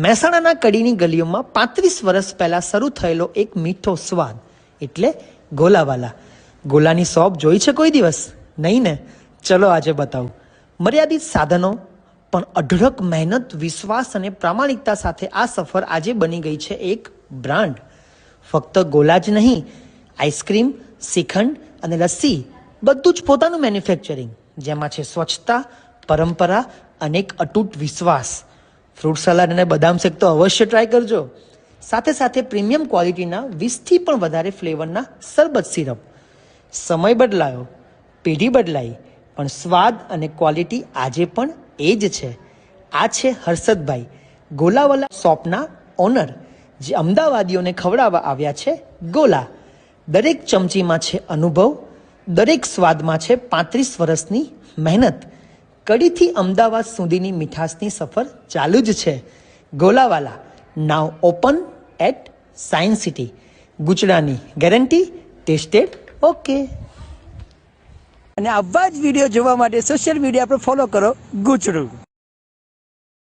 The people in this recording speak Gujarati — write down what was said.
મહેસાણાના કડીની ગલીઓમાં 35 વર્ષ પહેલા શરૂ થયેલો એક મીઠો સ્વાદ એટલે ગોલાવાલા. ગોલાની શોપ જોઈ છે કોઈ દિવસ? નહીં ને? ચલો આજે બતાવું. મર્યાદિત સાધનો પણ અઢળક મહેનત, વિશ્વાસ અને પ્રામાણિકતા સાથે આ સફર આજે બની ગઈ છે એક બ્રાન્ડ. ફક્ત ગોલા જ નહીં, આઈસ્ક્રીમ, શ્રીખંડ અને લસ્સી બધું જ પોતાનું મેન્યુફેક્ચરિંગ, જેમાં છે સ્વચ્છતા, પરંપરા અને એક અતૂટ વિશ્વાસ. ફ્રૂટ સલાડ અને બદામ શેક તો અવશ્ય ટ્રાય કરજો. સાથે સાથે પ્રીમિયમ ક્વોલિટીના 20થી પણ વધારે ફ્લેવરના શરબત સિરપ. સમય બદલાયો, પેઢી બદલાઈ, પણ સ્વાદ અને ક્વોલિટી આજે પણ એ જ છે. આ છે હર્ષદભાઈ, ગોલાવાલા શોપના ઓનર, જે અમદાવાદીઓને ખવડાવવા આવ્યા છે ગોલા. દરેક ચમચીમાં છે અનુભવ, દરેક સ્વાદમાં છે 35 વર્ષની મહેનત. કડીથી અમદાવાદ સુધીની મીઠાશની સફર ચાલુ જ છે. Golawala now open at Science City. ગુચડાની ગેરંટી, ટેસ્ટેડ ઓકે. અને આવા જ વિડીયો જોવા માટે સોશિયલ મીડિયા પર ફોલો કરો ગુચડું.